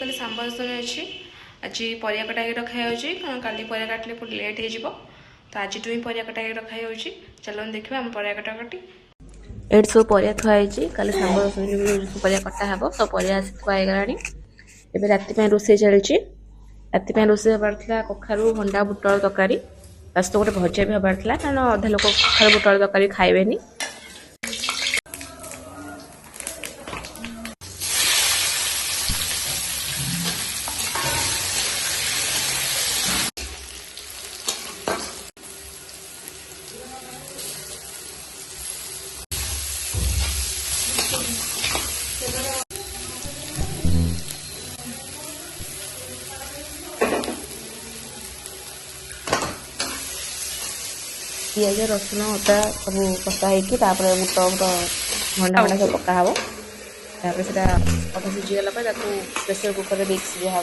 कल सांबर समय अच्छी आज परिया कटाई रखाई काली परिया काटिले पूरी लेट हो तो आज ही परिया कटाई रखाई चलो देखिए आम परिया कटाकटी एट सब परिया थुआई काली सांबर समय परिया कटा हे सब परिया थुआईगला एवं राति रोषे चलती राति रोषे हबार कखारू भंडा बुटर तरकारी सहित गोटे भजा भी हबार कारण अधा लोक कखारू बुटर तरकारी खाइबेनी पिज रसुण अदा सब कषा होपर बुट भंडा भंडा सब पका हे तापर से अधा सीझीगला प्रेसर कुकर में सीझा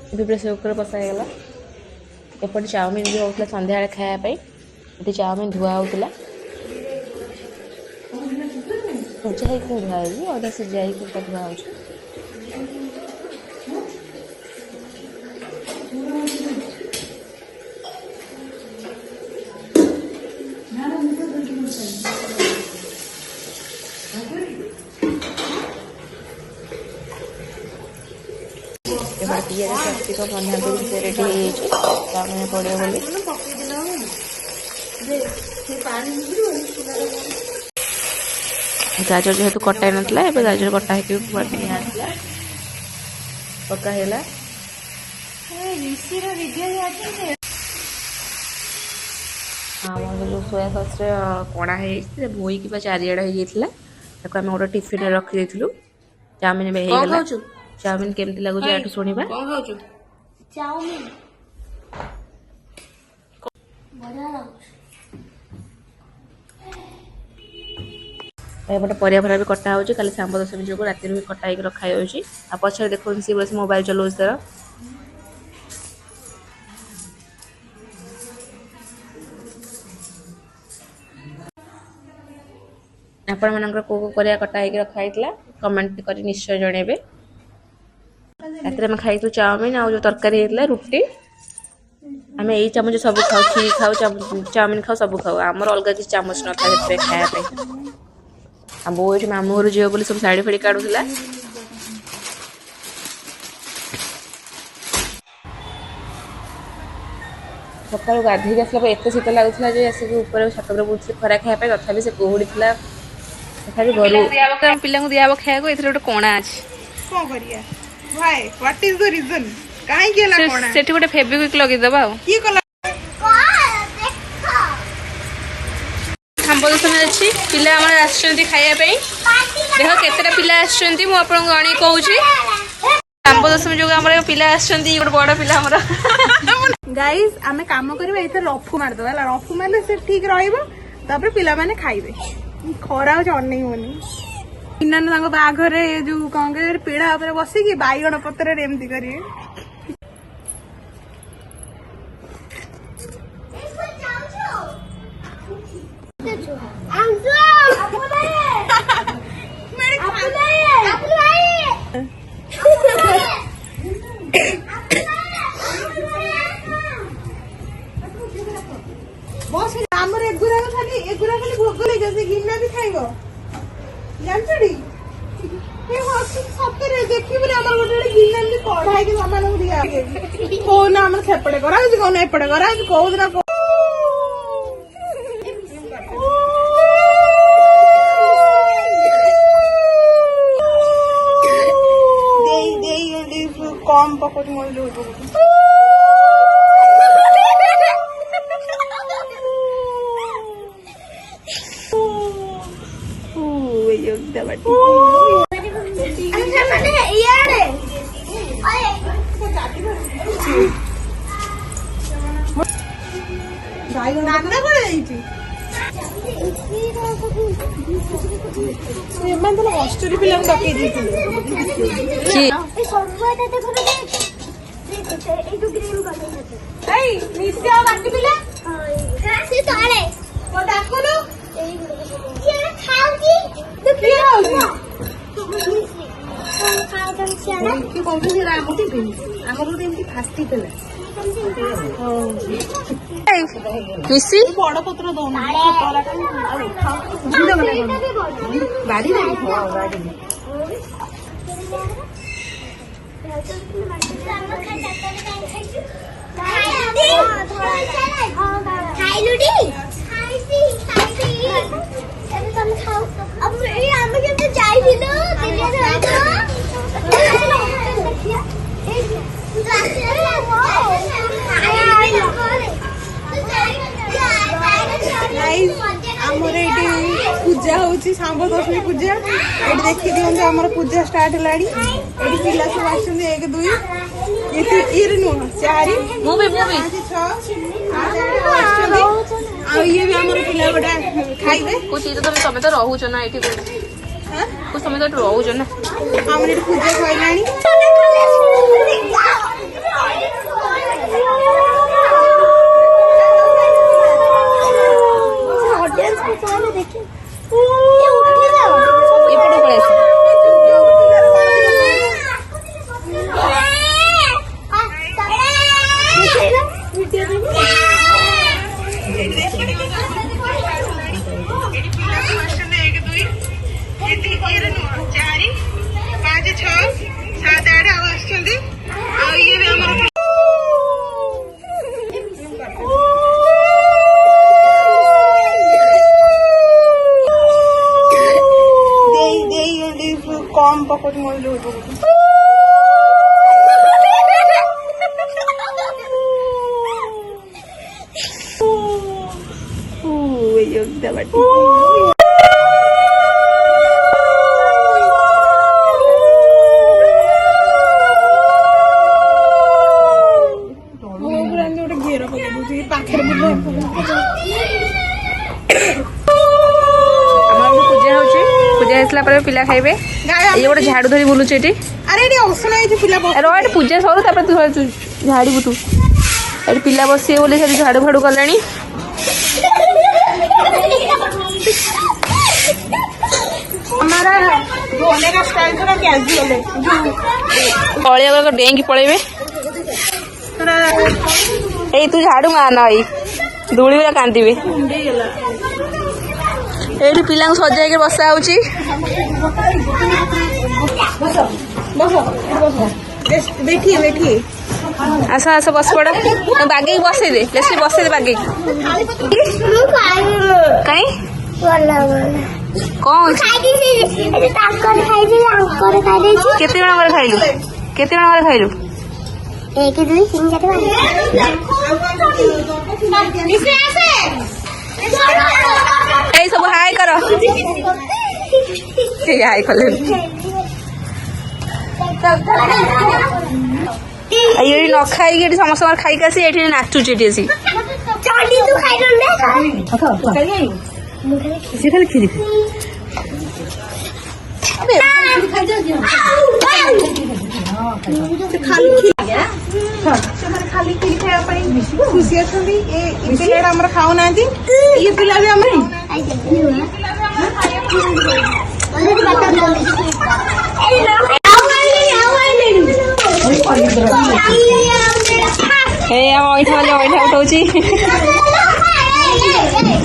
हे प्रेसर कुकर पसाईगला एपटे चाउमिन भी होता संध्या खायापी ये चाउमिन धुआ होता सिझा धुआ हो अधा सिझा धुआ हो पिज कैप्सिकम बंधाकोबी रेडी चाउमिन पड़े बोली गाजर जेहेतु कटा नाला ए गाजर कटा होगा पकाला जो सोया सस कड़ा बोई कि चारिड़े होता आम गोटे टिफिन रखी देलु चाउमिन में चाउमिन केमती लगुच आठ शुणा एपटे परिया भरा भी कटा हो खाली सांबर दशमी जो राति भी कटा रखाई पछे देखो सी बस मोबाइल चलाऊ तार आपण मानकर को परिया कटा रखाई कमेंट कर निश्चय जनइबे रात में खाई चाउमिन आ जो तरकारी होता रुटी आम यही चामच सब खाऊ खीर खाऊ चाउमिन खाऊ सब खाऊ आमर अलग किसी चामच न था खायापी आ बो ये मामू घर झील बोली सब शाढ़ी फाड़ी काढ़ुला सकाल गाधे आसला एत शीत लगुला आसिक ऊपर छत बुलूँ खरा खायापी तथा से कुहुड़ी था तथा घर पिला दिया खाया गोटे कणा अच्छे कौन करिया भाई व्हाट इज द रीजन काहे केला कोना सेठी गोटे फेविक्विक लगे दबा की कला सांबर समय अच्छी पिला आम आसुँच खाया देख केतटा पिला आसुँच मु आपन गणी कहूँ सांबर दशमी जो आम पिला आसुँच गोटे बड़ पिला गाइस आमे काम करबे एथे रफू मार दो रफू मारले से ठीक रहइबो तापर पिला माने खाइबे खरा हो अनै होनी इन्ना बाघरे जो कौन कह पीढ़ा उपर बसिकी बैगण पत्र एमती करिए बस आमर एगुरा खाली भोग लगे गिन्ना भी खाइबो जानछड़ी ए सତରେ देखिबरे हमर गोटे गिन्ना भी पढ़ाई के सामान दिया को ना हमर खेपड़े करा को ना एपड़े करा को ना कम पकड़ मोल भाई नाना को ଏମାନେ ତାହେଲେ ହଷ୍ଟେଲ ପିଲାଙ୍କୁ ଡକେଇ ଦେଇଥିଲେ। ଏଇ ନିତ୍ୟ ବାକି ପିଲା ସେ ତଳେ ଡାକୁନୁ ଖାଉଛି ମିଶି ବଡ ପତ୍ର ଦଉନି ଆମର ଏଇଠି ପୂଜା ହଉଛି ଶାମ୍ବ ଦଶମୀ ପୂଜା। ଏଇଠି ଦେଖି ଦିଅନ୍ତୁ ଆମର ପୂଜା ଷ୍ଟାର୍ଟ ହେଲାଣି। ଏଇଠି ପିଲା ସବୁ ଆସୁଛନ୍ତି 1 2 ଇଏରେ ନୁହଁ 4 5 6 ଆସୁଛନ୍ତି। ଆଉ ଇଏ ବି ଆମର ପିଲା ଗୋଟେ ଖାଇବେ। ତମେ ତ ରହୁଛ ନା ଏଠି ତମେ ତ ଏଠି ରହୁଛ ନା। ଆମର ଏଠି ପୂଜା ସରିଲାଣି। कम पकड़ मोल घेर पकड़ पाखे ପୂଜା ହେଇସାରିଲା ପରେ ପିଲା ଖାଇବେ। ଏଇ ଗୋଟେ ଝାଡୁ ଧରି ବୁଲୁଛି ଏଠି। ଆରେ ଏଠି ଅସନା ହେଇଛି ପିଲା ଏଠି ପୂଜା ସରୁ ତାପରେ ତୁ ଝାଡ଼ିବୁ। ତୁ ଏଠି ପିଲା ବସିବେ ବୋଲି ସେଠି ଝାଡୁ ଫାଡୁ କଲେଣି। ଡେଇଁକି ପଳେଇବେ। ଏଇ ତୁ ଝାଡୁ ମାର ଏଇ ଧୂଳି ଗୁରା କାନ୍ଦିବେ। ଏଇଠି ପିଲାଙ୍କୁ ସଜାଇକି ବସା ହଉଛି। ଆସ ଆସ ବସ ପଡ। ବାଗେଇକି ବସେଇଦେ ବସେଇଦେ ବାଗେଇକି। କାଇଁ କଣ କେତେ ଜଣଙ୍କର ଖାଇଲୁ? କେତେ ଜଣଙ୍କର ଖାଇଲୁ? 1 2 3 4 ଏଇ ସବୁ ହାଇ କର। ହାଇ କଲେ ଏଇଠି ନ ଖାଇକି ଏଠି ସମସ୍ତଙ୍କର ଖାଇକି ଆସି ଏଠି ନାଚୁଛି ଏଠି ଆସି। ସେ ଖାଲି କ୍ଷୀରି ଖାଲି କ୍ଷୀରି ଖାଇବା ପାଇଁ ଖୁସି ଅଛନ୍ତି। ଏ ପିଲାଟା ଆମର ଖାଉନାହାନ୍ତି। ଇଏ ପିଲା ବି ଆମର ଅଇଠା ଗଲେ ଅଇଠା ଉଠଉଛି।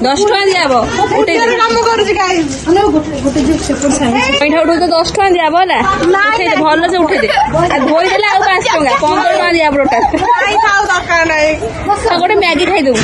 10 ଟଙ୍କା ଦିଆହବ। କାମ କରୁଛି ଅଇଠା ଉଠଉ 10 ଟଙ୍କା ଦିଆହବ ହେଲା। ଉଠେଇଦେ ଭଲସେ ଉଠେଇଦେ। ଆଉ ଧୋଇଦେଲେ ଆଉ 5 ଟଙ୍କା 15 ଟଙ୍କା ଦିଆହବ ଟୋଟାଲ। ଦରକାର ନାହିଁ। ଗୋଟେ ମ୍ୟାଗି ଖାଇଦବୁ।